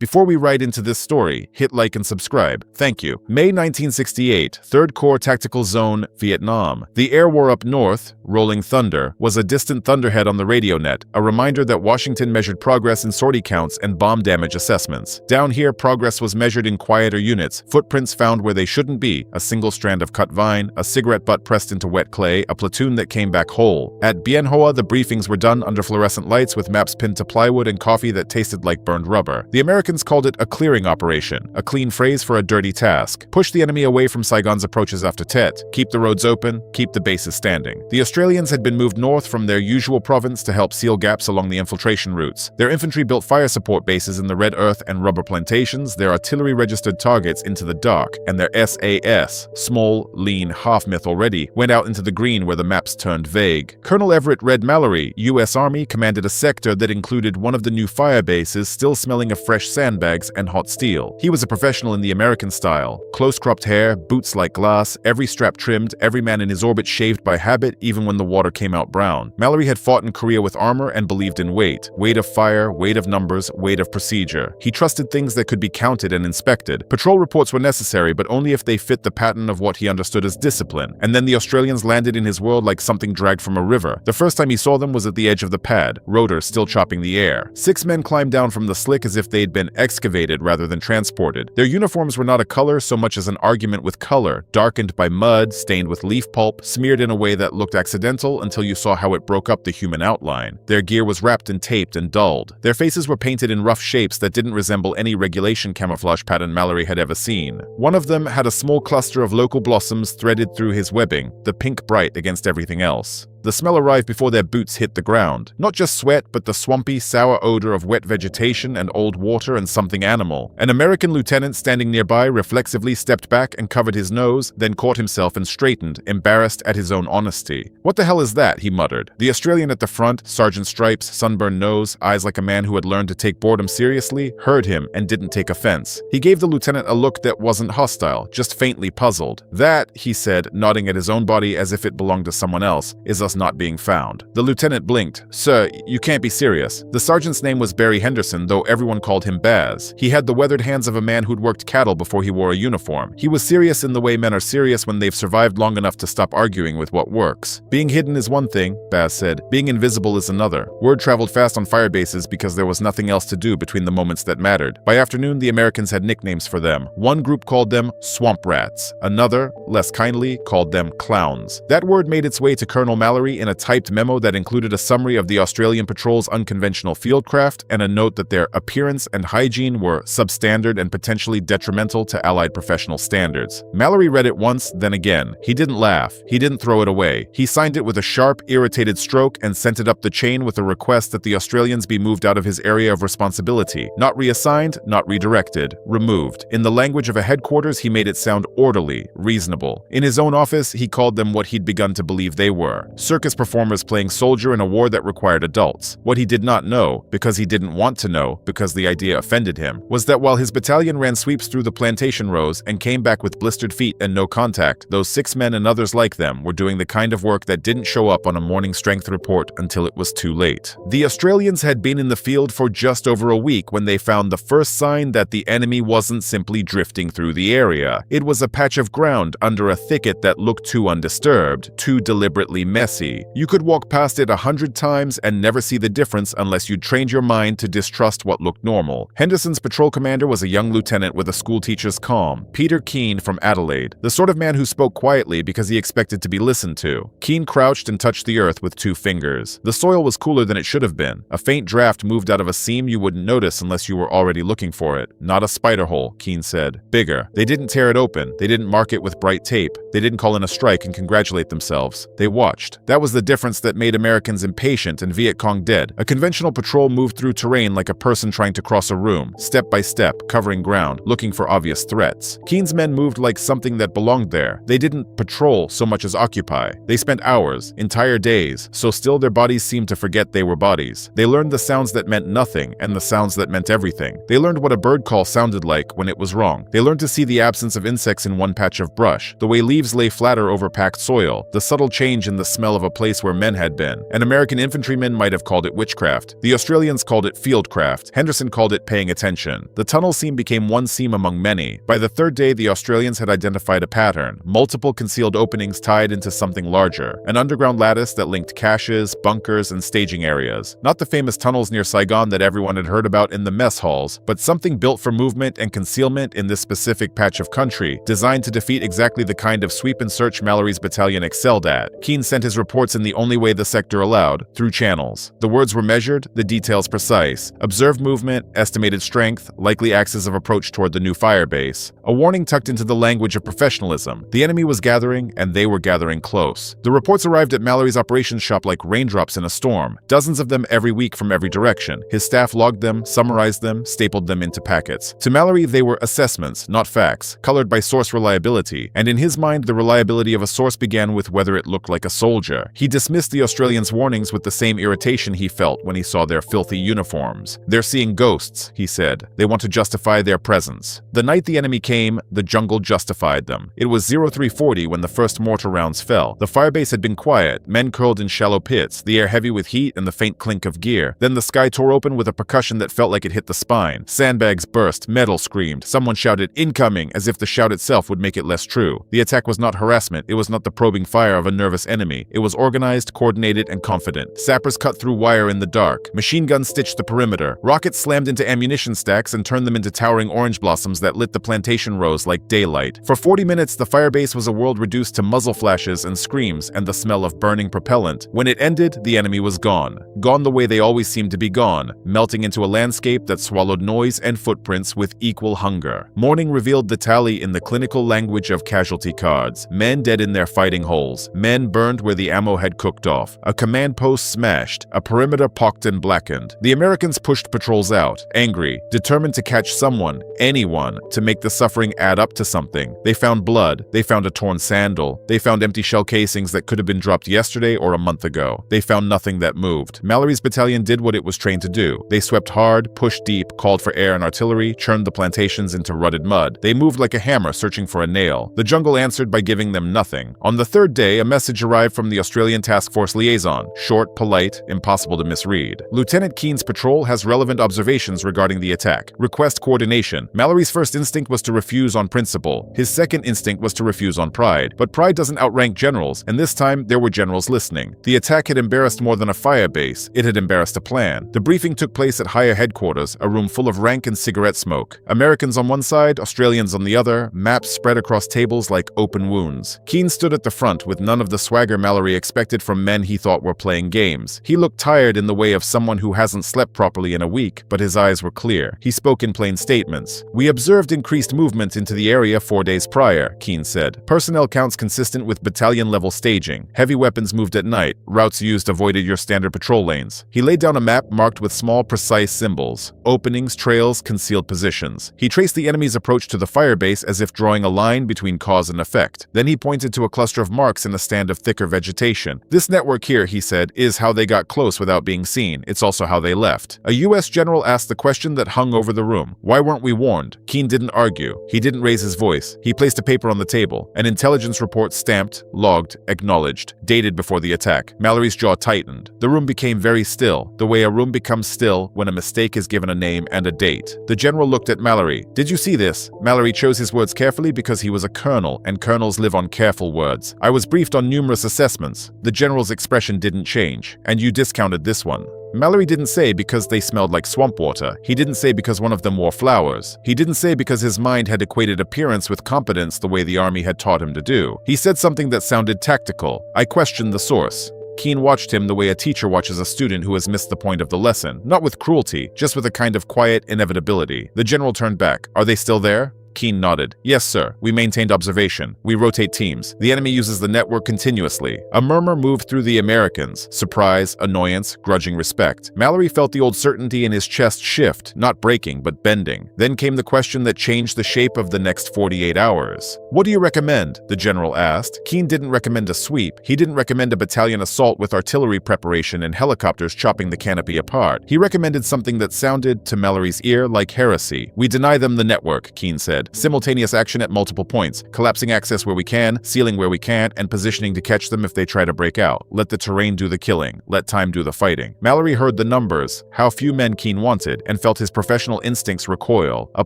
Before we write into this story, hit like and subscribe. Thank you. May 1968, 3rd Corps Tactical Zone, Vietnam. The air war up north, Rolling Thunder, was a distant thunderhead on the radio net, a reminder that Washington measured progress in sortie counts and bomb damage assessments. Down here, progress was measured in quieter units, footprints found where they shouldn't be, a single strand of cut vine, a cigarette butt pressed into wet clay, a platoon that came back whole. At Bien Hoa, the briefings were done under fluorescent lights with maps pinned to plywood and coffee that tasted like burned rubber. The Americans called it a clearing operation, a clean phrase for a dirty task. Push the enemy away from Saigon's approaches after Tet, keep the roads open, keep the bases standing. The Australians had been moved north from their usual province to help seal gaps along the infiltration routes. Their infantry built fire support bases in the red earth and rubber plantations, their artillery registered targets into the dark, and their SAS, small, lean, half-myth already, went out into the green where the maps turned vague. Colonel Everett Red Mallory, U.S. Army, commanded a sector that included one of the new fire bases still smelling of fresh sandbags and hot steel. He was a professional in the American style. Close-cropped hair, boots like glass, every strap trimmed, every man in his orbit shaved by habit even when the water came out brown. Mallory had fought in Korea with armor and believed in weight. Weight of fire, weight of numbers, weight of procedure. He trusted things that could be counted and inspected. Patrol reports were necessary, but only if they fit the pattern of what he understood as discipline. And then the Australians landed in his world like something dragged from a river. The first time he saw them was at the edge of the pad, rotors still chopping the air. 6 men climbed down from the slick as if they'd been excavated rather than transported. Their uniforms were not a color so much as an argument with color, darkened by mud, stained with leaf pulp, smeared in a way that looked accidental until you saw how it broke up the human outline. Their gear was wrapped and taped and dulled. Their faces were painted in rough shapes that didn't resemble any regulation camouflage pattern Mallory had ever seen. One of them had a small cluster of local blossoms threaded through his webbing, the pink bright against everything else. The smell arrived before their boots hit the ground. Not just sweat, but the swampy, sour odor of wet vegetation and old water and something animal. An American lieutenant standing nearby reflexively stepped back and covered his nose, then caught himself and straightened, embarrassed at his own honesty. "What the hell is that?" he muttered. The Australian at the front, sergeant stripes, sunburned nose, eyes like a man who had learned to take boredom seriously, heard him and didn't take offense. He gave the lieutenant a look that wasn't hostile, just faintly puzzled. "That," he said, nodding at his own body as if it belonged to someone else, "is us not being found." The lieutenant blinked. "Sir, you can't be serious." The sergeant's name was Barry Henderson, though everyone called him Baz. He had the weathered hands of a man who'd worked cattle before he wore a uniform. He was serious in the way men are serious when they've survived long enough to stop arguing with what works. "Being hidden is one thing," Baz said. "Being invisible is another." Word traveled fast on fire bases because there was nothing else to do between the moments that mattered. By afternoon, the Americans had nicknames for them. One group called them swamp rats. Another, less kindly, called them clowns. That word made its way to Colonel Mallory in a typed memo that included a summary of the Australian patrol's unconventional fieldcraft and a note that their appearance and hygiene were substandard and potentially detrimental to Allied professional standards. Mallory read it once, then again. He didn't laugh. He didn't throw it away. He signed it with a sharp, irritated stroke and sent it up the chain with a request that the Australians be moved out of his area of responsibility. Not reassigned, not redirected. Removed. In the language of a headquarters, he made it sound orderly, reasonable. In his own office, he called them what he'd begun to believe they were: circus performers playing soldier in a war that required adults. What he did not know, because he didn't want to know, because the idea offended him, was that while his battalion ran sweeps through the plantation rows and came back with blistered feet and no contact, those 6 men and others like them were doing the kind of work that didn't show up on a morning strength report until it was too late. The Australians had been in the field for just over a week when they found the first sign that the enemy wasn't simply drifting through the area. It was a patch of ground under a thicket that looked too undisturbed, too deliberately messy. You could walk past it 100 times and never see the difference unless you'd trained your mind to distrust what looked normal. Henderson's patrol commander was a young lieutenant with a schoolteacher's calm, Peter Keane from Adelaide, the sort of man who spoke quietly because he expected to be listened to. Keane crouched and touched the earth with 2 fingers. The soil was cooler than it should have been. A faint draft moved out of a seam you wouldn't notice unless you were already looking for it. "Not a spider hole," Keane said. "Bigger." They didn't tear it open. They didn't mark it with bright tape. They didn't call in a strike and congratulate themselves. They watched. That was the difference that made Americans impatient and Viet Cong dead. A conventional patrol moved through terrain like a person trying to cross a room, step by step, covering ground, looking for obvious threats. Keane's men moved like something that belonged there. They didn't patrol so much as occupy. They spent hours, entire days, so still their bodies seemed to forget they were bodies. They learned the sounds that meant nothing and the sounds that meant everything. They learned what a bird call sounded like when it was wrong. They learned to see the absence of insects in one patch of brush, the way leaves lay flatter over packed soil, the subtle change in the smell smell of a place where men had been. An American infantryman might have called it witchcraft. The Australians called it fieldcraft. Henderson called it paying attention. The tunnel seam became one seam among many. By the third day, the Australians had identified a pattern. Multiple concealed openings tied into something larger. An underground lattice that linked caches, bunkers, and staging areas. Not the famous tunnels near Saigon that everyone had heard about in the mess halls, but something built for movement and concealment in this specific patch of country, designed to defeat exactly the kind of sweep and search Mallory's battalion excelled at. Keane sent his reports in the only way the sector allowed, through channels. The words were measured, the details precise. Observed movement, estimated strength, likely axis of approach toward the new firebase. A warning tucked into the language of professionalism. The enemy was gathering, and they were gathering close. The reports arrived at Mallory's operations shop like raindrops in a storm, dozens of them every week from every direction. His staff logged them, summarized them, stapled them into packets. To Mallory, they were assessments, not facts, colored by source reliability, and in his mind, the reliability of a source began with whether it looked like a soldier. He dismissed the Australians' warnings with the same irritation he felt when he saw their filthy uniforms. They're seeing ghosts, he said. They want to justify their presence. The night the enemy came, the jungle justified them. It was 0340 when the first mortar rounds fell. The firebase had been quiet, men curled in shallow pits, the air heavy with heat and the faint clink of gear. Then the sky tore open with a percussion that felt like it hit the spine. Sandbags burst, metal screamed. Someone shouted, "Incoming," as if the shout itself would make it less true. The attack was not harassment. It was not the probing fire of a nervous enemy. It was organized, coordinated, and confident. Sappers cut through wire in the dark. Machine guns stitched the perimeter. Rockets slammed into ammunition stacks and turned them into towering orange blossoms that lit the plantation rows like daylight. For 40 minutes, the firebase was a world reduced to muzzle flashes and screams and the smell of burning propellant. When it ended, the enemy was gone. Gone the way they always seemed to be gone, melting into a landscape that swallowed noise and footprints with equal hunger. Morning revealed the tally in the clinical language of casualty cards. Men dead in their fighting holes. Men burned where the ammo had cooked off. A command post smashed. A perimeter pocked and blackened. The Americans pushed patrols out, angry, determined to catch someone, anyone, to make the suffering add up to something. They found blood. They found a torn sandal. They found empty shell casings that could have been dropped yesterday or a month ago. They found nothing that moved. Mallory's battalion did what it was trained to do. They swept hard, pushed deep, called for air and artillery, churned the plantations into rutted mud. They moved like a hammer searching for a nail. The jungle answered by giving them nothing. On the third day, a message arrived from the Australian Task Force liaison. Short, polite, impossible to misread. Lieutenant Keane's patrol has relevant observations regarding the attack. Request coordination. Mallory's first instinct was to refuse on principle. His second instinct was to refuse on pride. But pride doesn't outrank generals, and this time there were generals listening. The attack had embarrassed more than a fire base. It had embarrassed a plan. The briefing took place at higher headquarters, a room full of rank and cigarette smoke. Americans on one side, Australians on the other, maps spread across tables like open wounds. Keane stood at the front with none of the swagger Mallory expected from men he thought were playing games. He looked tired in the way of someone who hasn't slept properly in a week, but his eyes were clear. He spoke in plain statements. "We observed increased movement into the area 4 days prior," Keane said. "Personnel counts consistent with battalion-level staging. Heavy weapons moved at night. Routes used avoided your standard patrol lanes." He laid down a map marked with small, precise symbols. Openings, trails, concealed positions. He traced the enemy's approach to the firebase as if drawing a line between cause and effect. Then he pointed to a cluster of marks in a stand of thicker vegetation. "This network here," he said, "is how they got close without being seen. It's also how they left." A U.S. general asked the question that hung over the room. Why weren't we warned? Keane didn't argue. He didn't raise his voice. He placed a paper on the table. An intelligence report stamped, logged, acknowledged, dated before the attack. Mallory's jaw tightened. The room became very still, the way a room becomes still when a mistake is given a name and a date. The general looked at Mallory. "Did you see this?" Mallory chose his words carefully because he was a colonel, and colonels live on careful words. "I was briefed on numerous assessments." The general's expression didn't change. "And you discounted this one." Mallory didn't say because they smelled like swamp water. He didn't say because one of them wore flowers. He didn't say because his mind had equated appearance with competence the way the army had taught him to do. He said something that sounded tactical. "I questioned the source." Keane watched him the way a teacher watches a student who has missed the point of the lesson. Not with cruelty, just with a kind of quiet inevitability. The general turned back. "Are they still there?" Keane nodded. "Yes, sir. We maintained observation. We rotate teams. The enemy uses the network continuously." A murmur moved through the Americans. Surprise, annoyance, grudging respect. Mallory felt the old certainty in his chest shift, not breaking, but bending. Then came the question that changed the shape of the next 48 hours. "What do you recommend?" the general asked. Keane didn't recommend a sweep. He didn't recommend a battalion assault with artillery preparation and helicopters chopping the canopy apart. He recommended something that sounded, to Mallory's ear, like heresy. "We deny them the network," Keane said. said. Simultaneous action at multiple points, collapsing access where we can, sealing where we can't, and positioning to catch them if they try to break out. Let the terrain do the killing. Let time do the fighting. Mallory heard the numbers, how few men Keen wanted, and felt his professional instincts recoil. A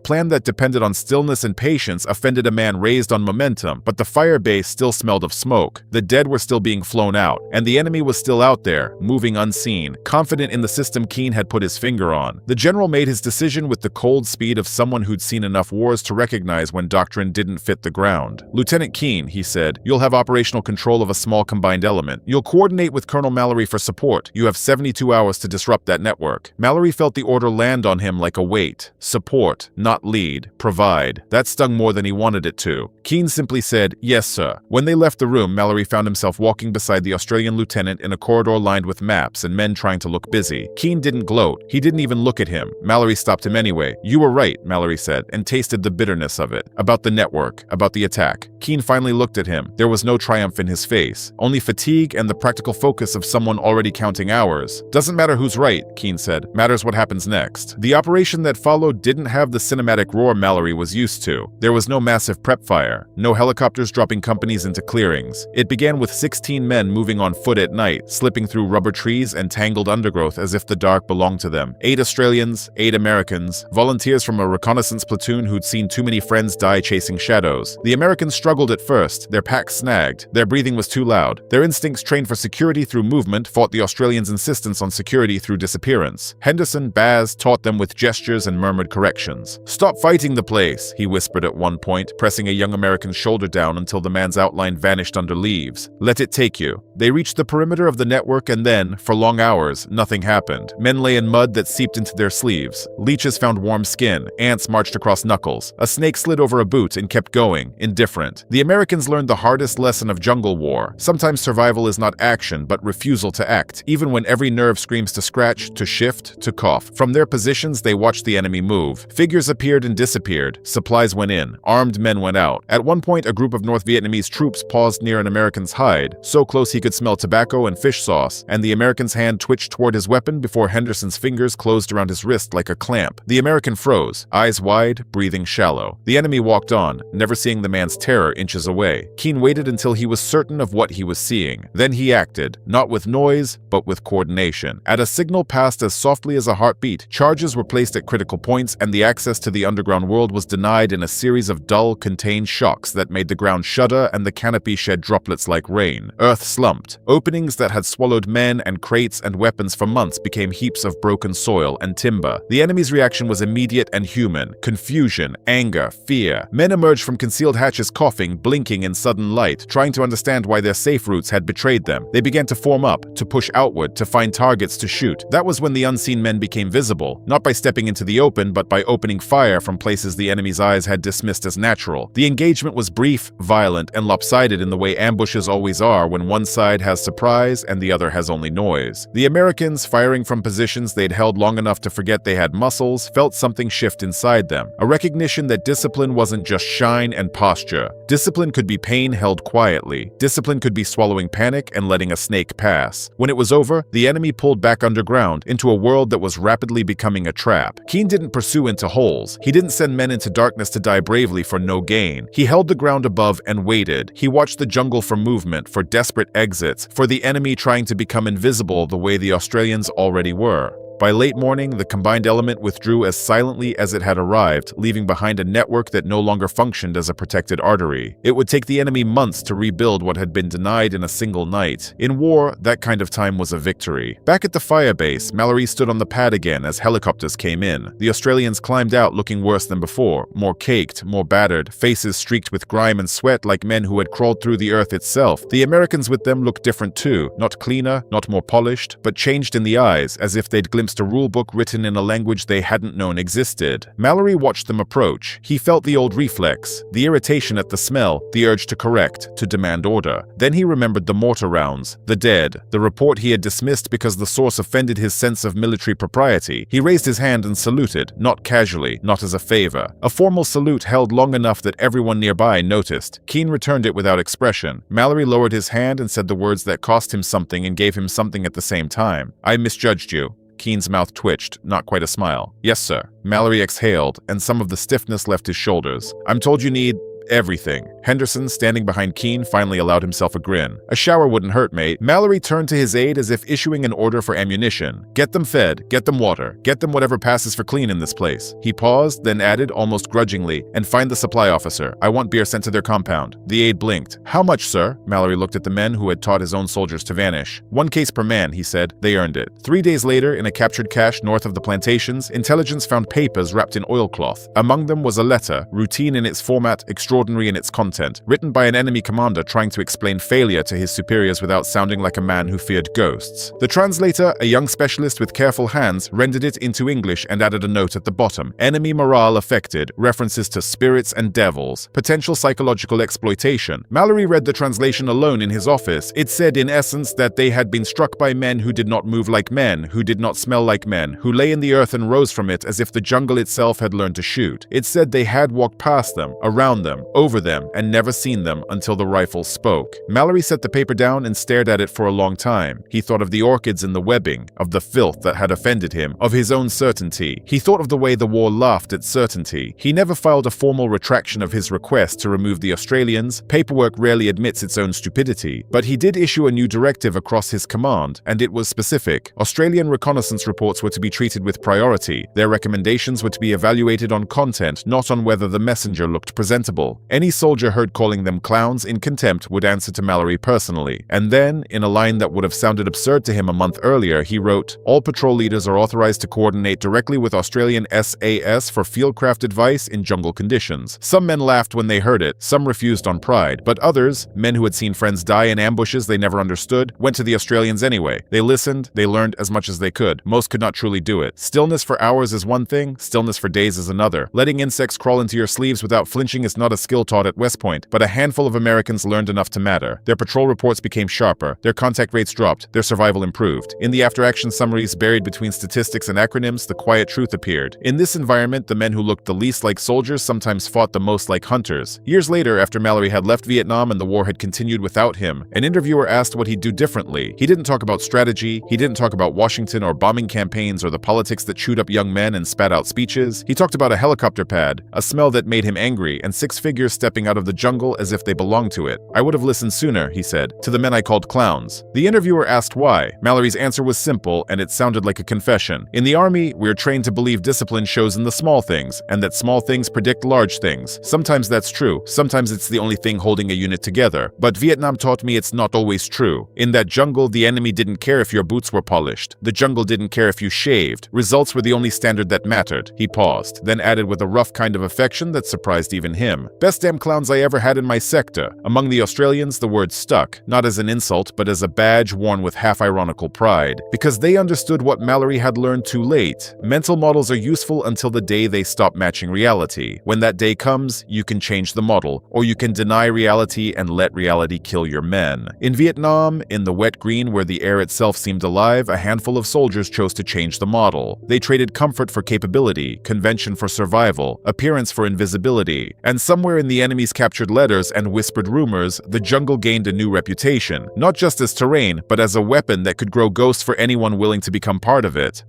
plan that depended on stillness and patience offended a man raised on momentum, but the firebase still smelled of smoke. The dead were still being flown out, and the enemy was still out there, moving unseen, confident in the system Keen had put his finger on. The general made his decision with the cold speed of someone who'd seen enough wars to recognize when doctrine didn't fit the ground. Lieutenant Keen, he said, you'll have operational control of a small combined element. You'll coordinate with Colonel Mallory for support. You have 72 hours to disrupt that network. Mallory felt the order land on him like a weight. Support, not lead. Provide. That stung more than he wanted it to. Keen simply said, yes, sir. When they left the room, Mallory found himself walking beside the Australian lieutenant in a corridor lined with maps and men trying to look busy. Keen didn't gloat. He didn't even look at him. Mallory stopped him anyway. You were right, Mallory said, and tasted the bitterness of it. About the network, about the attack. Keen finally looked at him. There was no triumph in his face, only fatigue and the practical focus of someone already counting hours. Doesn't matter who's right, Keen said. Matters what happens next. The operation that followed didn't have the cinematic roar Mallory was used to. There was no massive prep fire, no helicopters dropping companies into clearings. It began with 16 men moving on foot at night, slipping through rubber trees and tangled undergrowth as if the dark belonged to them. 8 Australians, 8 Americans, volunteers from a reconnaissance platoon who'd seen too many friends die chasing shadows. The Americans struggled at first, their packs snagged, their breathing was too loud. Their instincts trained for security through movement fought the Australians' insistence on security through disappearance. Henderson, Baz taught them with gestures and murmured corrections. Stop fighting the place, he whispered at one point, pressing a young American's shoulder down until the man's outline vanished under leaves. Let it take you. They reached the perimeter of the network and then, for long hours, nothing happened. Men lay in mud that seeped into their sleeves. Leeches found warm skin. Ants marched across knuckles. A snake slid over a boot and kept going, indifferent. The Americans learned the hardest lesson of jungle war. Sometimes survival is not action, but refusal to act, even when every nerve screams to scratch, to shift, to cough. From their positions, they watched the enemy move. Figures appeared and disappeared. Supplies went in. Armed men went out. At one point, a group of North Vietnamese troops paused near an American's hide, so close he could smell tobacco and fish sauce, and the American's hand twitched toward his weapon before Henderson's fingers closed around his wrist like a clamp. The American froze, eyes wide, breathing shallow. The enemy walked on, never seeing the man's terror inches away. Keen waited until he was certain of what he was seeing. Then he acted, not with noise, but with coordination. At a signal passed as softly as a heartbeat, charges were placed at critical points and the access to the underground world was denied in a series of dull, contained shocks that made the ground shudder and the canopy shed droplets like rain. Earth slumped. Openings that had swallowed men and crates and weapons for months became heaps of broken soil and timber. The enemy's reaction was immediate and human. Confusion, anger, fear. Men emerged from concealed hatches coughing, blinking in sudden light, trying to understand why their safe routes had betrayed them. They began to form up, to push outward, to find targets to shoot. That was when the unseen men became visible, not by stepping into the open, but by opening fire from places the enemy's eyes had dismissed as natural. The engagement was brief, violent, and lopsided in the way ambushes always are when one side has surprise and the other has only noise. The Americans, firing from positions they'd held long enough to forget they had muscles, felt something shift inside them, a recognition that discipline wasn't just shine and posture. Discipline could be pain held quietly. Discipline could be swallowing panic and letting a snake pass. When it was over, the enemy pulled back underground into a world that was rapidly becoming a trap. Keen didn't pursue into holes. He didn't send men into darkness to die bravely for no gain. He held the ground above and waited. He watched the jungle for movement, for desperate exits, for the enemy trying to become invisible the way the Australians already were. By late morning, the combined element withdrew as silently as it had arrived, leaving behind a network that no longer functioned as a protected artery. It would take the enemy months to rebuild what had been denied in a single night. In war, that kind of time was a victory. Back at the firebase, Mallory stood on the pad again as helicopters came in. The Australians climbed out looking worse than before, more caked, more battered, faces streaked with grime and sweat like men who had crawled through the earth itself. The Americans with them looked different too, not cleaner, not more polished, but changed in the eyes, as if they'd glimpsed a rulebook written in a language they hadn't known existed. Mallory watched them approach. He felt the old reflex, the irritation at the smell, the urge to correct, to demand order. Then he remembered the mortar rounds, the dead, the report he had dismissed because the source offended his sense of military propriety. He raised his hand and saluted, not casually, not as a favor. A formal salute held long enough that everyone nearby noticed. Keen returned it without expression. Mallory lowered his hand and said the words that cost him something and gave him something at the same time. I misjudged you. Keen's mouth twitched, not quite a smile. "Yes, sir." Mallory exhaled, and some of the stiffness left his shoulders. "I'm told you need everything." Henderson, standing behind Keen, finally allowed himself a grin. "A shower wouldn't hurt, mate." Mallory turned to his aide as if issuing an order for ammunition. "Get them fed, get them water, get them whatever passes for clean in this place." He paused, then added almost grudgingly, "And find the supply officer. I want beer sent to their compound." The aide blinked. "How much, sir?" Mallory looked at the men who had taught his own soldiers to vanish. "1 case per man," he said. "They earned it." 3 days later, in a captured cache north of the plantations, intelligence found papers wrapped in oilcloth. Among them was a letter, routine in its format, extraordinary in its content, written by an enemy commander trying to explain failure to his superiors without sounding like a man who feared ghosts. The translator, a young specialist with careful hands, rendered it into English and added a note at the bottom. "Enemy morale affected, references to spirits and devils, potential psychological exploitation." Mallory read the translation alone in his office. It said in essence that they had been struck by men who did not move like men, who did not smell like men, who lay in the earth and rose from it as if the jungle itself had learned to shoot. It said they had walked past them, around them, over them, and never seen them until the rifle spoke. Mallory set the paper down and stared at it for a long time. He thought of the orchids in the webbing, of the filth that had offended him, of his own certainty. He thought of the way the war laughed at certainty. He never filed a formal retraction of his request to remove the Australians. Paperwork rarely admits its own stupidity. But he did issue a new directive across his command, and it was specific. Australian reconnaissance reports were to be treated with priority. Their recommendations were to be evaluated on content, not on whether the messenger looked presentable. Any soldier heard calling them clowns in contempt would answer to Mallory personally. And then, in a line that would have sounded absurd to him a month earlier, he wrote, "All patrol leaders are authorized to coordinate directly with Australian SAS for fieldcraft advice in jungle conditions." Some men laughed when they heard it, some refused on pride, but others, men who had seen friends die in ambushes they never understood, went to the Australians anyway. They listened, they learned as much as they could. Most could not truly do it. Stillness for hours is one thing, stillness for days is another. Letting insects crawl into your sleeves without flinching is not a skill taught at West Point, but a handful of Americans learned enough to matter. Their patrol reports became sharper, their contact rates dropped, their survival improved. In the after-action summaries buried between statistics and acronyms, the quiet truth appeared. In this environment, the men who looked the least like soldiers sometimes fought the most like hunters. Years later, after Mallory had left Vietnam and the war had continued without him, an interviewer asked what he'd do differently. He didn't talk about strategy, he didn't talk about Washington or bombing campaigns or the politics that chewed up young men and spat out speeches. He talked about a helicopter pad, a smell that made him angry, and 6 figures stepping out of the jungle as if they belonged to it. "I would have listened sooner," he said, "to the men I called clowns." The interviewer asked why. Mallory's answer was simple, and it sounded like a confession. "In the army, we're trained to believe discipline shows in the small things, and that small things predict large things. Sometimes that's true, sometimes it's the only thing holding a unit together. But Vietnam taught me it's not always true. In that jungle, the enemy didn't care if your boots were polished. The jungle didn't care if you shaved. Results were the only standard that mattered." He paused, then added with a rough kind of affection that surprised even him, "Best damn clowns I ever had in my sector." Among the Australians, the word stuck, not as an insult, but as a badge worn with half-ironical pride. Because they understood what Mallory had learned too late. Mental models are useful until the day they stop matching reality. When that day comes, you can change the model, or you can deny reality and let reality kill your men. In Vietnam, in the wet green where the air itself seemed alive, a handful of soldiers chose to change the model. They traded comfort for capability, convention for survival, appearance for invisibility. And somewhere in the enemy's captured letters and whispered rumors, the jungle gained a new reputation, not just as terrain, but as a weapon that could grow ghosts for anyone willing to become part of it.